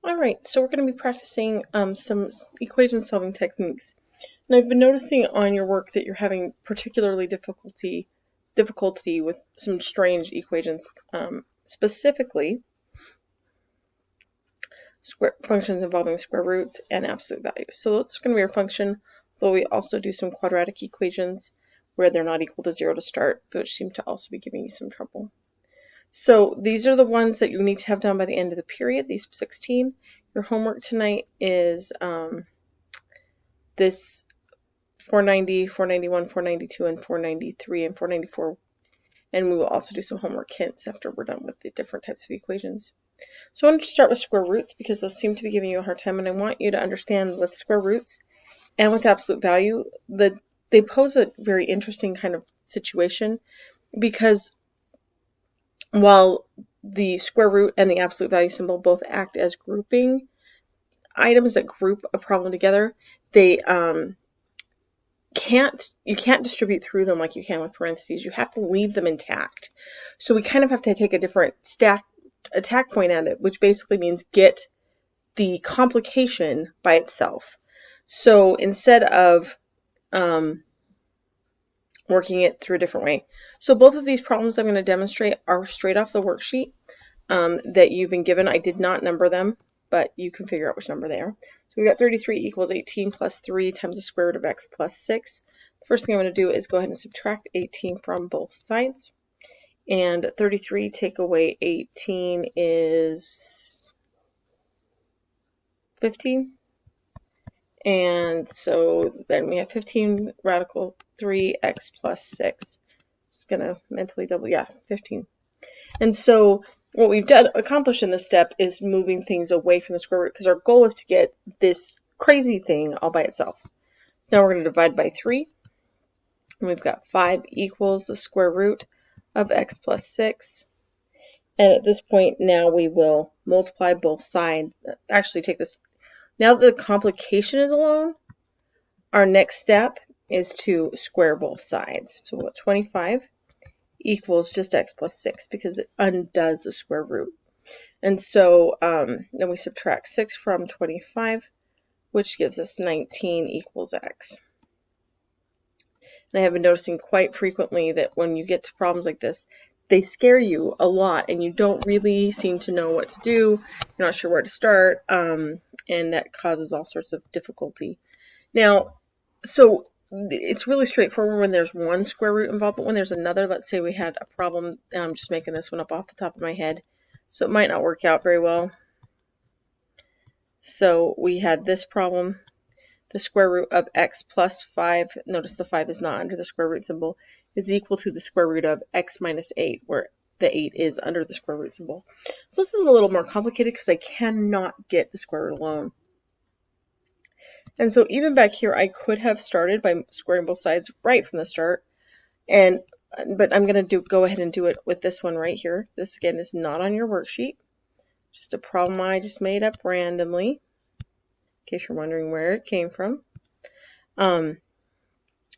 Alright, so we're going to be practicing some equation solving techniques. And I've been noticing on your work that you're having particularly difficulty with some strange equations, specifically functions involving square roots and absolute values. So that's going to be our function, though we also do some quadratic equations where they're not equal to 0 to start, which seem to also be giving you some trouble. So these are the ones that you need to have done by the end of the period, these 16. Your homework tonight is this 490, 491, 492, and 493, and 494. And we will also do some homework hints after we're done with the different types of equations. So I wanted to start with square roots because those seem to be giving you a hard time, and I want you to understand with square roots and with absolute value that they pose a very interesting kind of situation, because while the square root and the absolute value symbol both act as grouping items that group a problem together, they you can't distribute through them like you can with parentheses. You have to leave them intact. So we kind of have to take a different attack point at it, which basically means get the complication by itself. So instead of working it through a different way. So both of these problems I'm going to demonstrate are straight off the worksheet that you've been given. I did not number them, but you can figure out which number they are. So we got 33 equals 18 plus 3 times the square root of x plus 6. The first thing I'm going to do is go ahead and subtract 18 from both sides. And 33 take away 18 is 15. And so then we have 15 radical 3x plus 6. It's going to mentally double, 15. And so what we've accomplished in this step is moving things away from the square root, because our goal is to get this crazy thing all by itself. So now we're going to divide by 3. And we've got 5 equals the square root of x plus 6. And at this point now we will multiply both sides. Actually take this. Now that the complication is alone, our next step is to square both sides. So we'll have 25 equals just x plus 6 because it undoes the square root. And so then we subtract 6 from 25, which gives us 19 equals x. And I have been noticing quite frequently that when you get to problems like this, they scare you a lot and you don't really seem to know what to do. You're not sure where to start, and that causes all sorts of difficulty. Now, so it's really straightforward when there's one square root involved, but when there's another, let's say we had a problem, I'm just making this one up off the top of my head, so it might not work out very well. So we had this problem, the square root of x plus 5, notice the 5 is not under the square root symbol, is equal to the square root of x minus 8, where the 8 is under the square root symbol. So this is a little more complicated because I cannot get the square root alone. And so even back here, I could have started by squaring both sides right from the start, but I'm going to go ahead and do it with this one right here. This, again, is not on your worksheet. Just a problem I just made up randomly, in case you're wondering where it came from.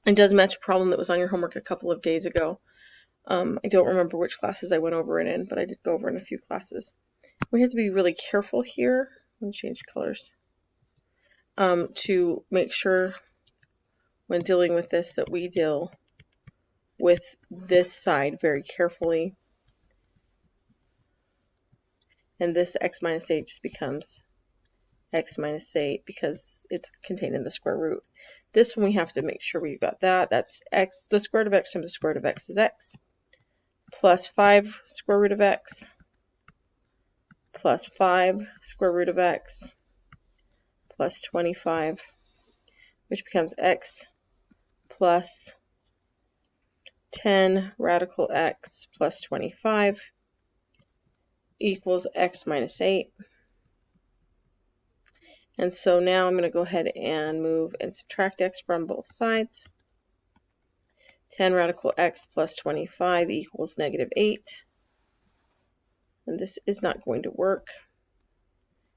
It does match a problem that was on your homework a couple of days ago. I don't remember which classes I went over it in, but I did go over it in a few classes. We have to be really careful here. I'm going to change colors. To make sure when dealing with this that we deal with this side very carefully. And this x minus 8 just becomes x minus 8 because it's contained in the square root. This one we have to make sure we've got that. That's x, the square root of x times the square root of x is x, plus 5 square root of x, plus 5 square root of x, plus 25, which becomes x plus 10 radical x plus 25 equals x minus 8. And so now I'm going to go ahead and move and subtract x from both sides. 10 radical x plus 25 equals negative 8. And this is not going to work.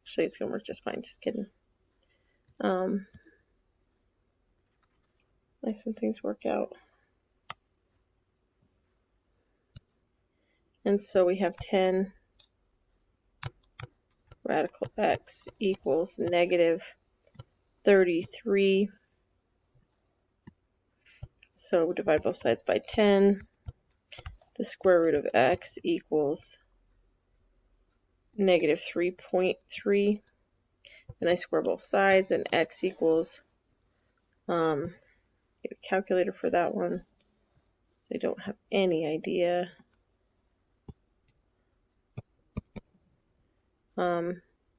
Actually, it's going to work just fine. Just kidding. Nice when things work out. And so we have 10 radical x equals negative 33. So divide both sides by 10. The square root of x equals negative 3.3. Then I square both sides, and x equals, get a calculator for that one. I don't have any idea.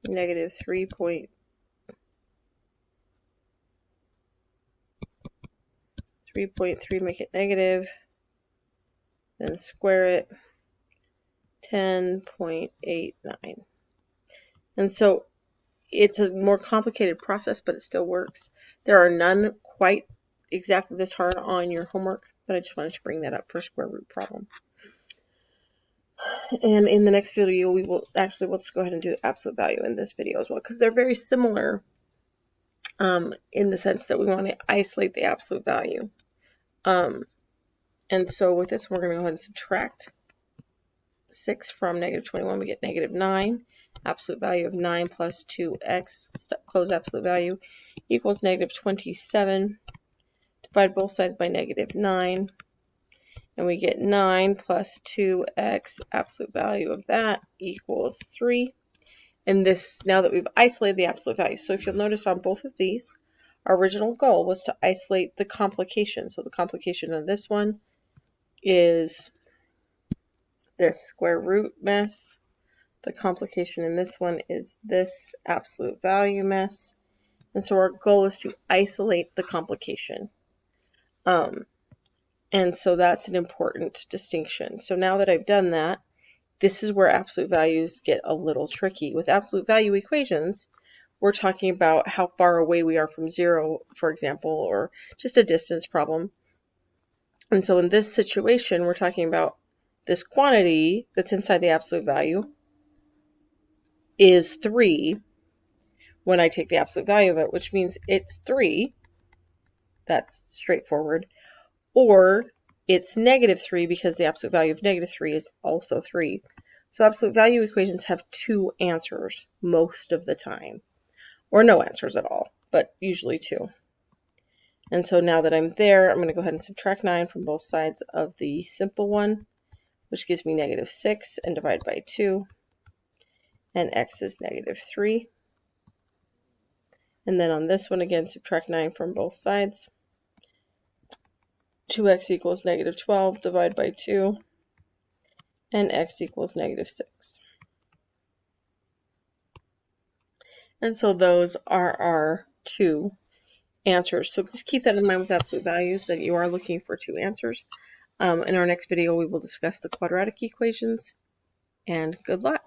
Negative 3.3, make it negative, then square it, 10.89. And so it's a more complicated process, but it still works. There are none quite exactly this hard on your homework, but I just wanted to bring that up for square root problem. And in the next video, we'll just go ahead and do the absolute value in this video as well, because they're very similar in the sense that we want to isolate the absolute value. And so with this, we're going to go ahead and subtract 6 from negative 21. We get negative 9. Absolute value of 9 plus 2x, close absolute value, equals negative 27. Divide both sides by negative 9. And we get 9 plus 2x, absolute value of that equals 3. And this, now that we've isolated the absolute value. So if you'll notice on both of these, our original goal was to isolate the complication. So the complication of this one is this square root mess. The complication in this one is this absolute value mess. And so our goal is to isolate the complication. And so that's an important distinction. So now that I've done that, this is where absolute values get a little tricky. With absolute value equations, we're talking about how far away we are from 0, for example, or just a distance problem. And so in this situation, we're talking about this quantity that's inside the absolute value is 3 when I take the absolute value of it, which means it's 3. That's straightforward. Or it's negative 3 because the absolute value of negative 3 is also 3. So absolute value equations have 2 answers most of the time. Or no answers at all, but usually 2. And so now that I'm there, I'm going to go ahead and subtract 9 from both sides of the simple one, which gives me negative 6, and divide by 2. And x is negative 3. And then on this one, again, subtract 9 from both sides. 2x equals negative 12, divide by 2, and x equals negative 6. And so those are our 2 answers. So just keep that in mind with absolute values, that you are looking for 2 answers. In our next video, we will discuss the quadratic equations, and good luck.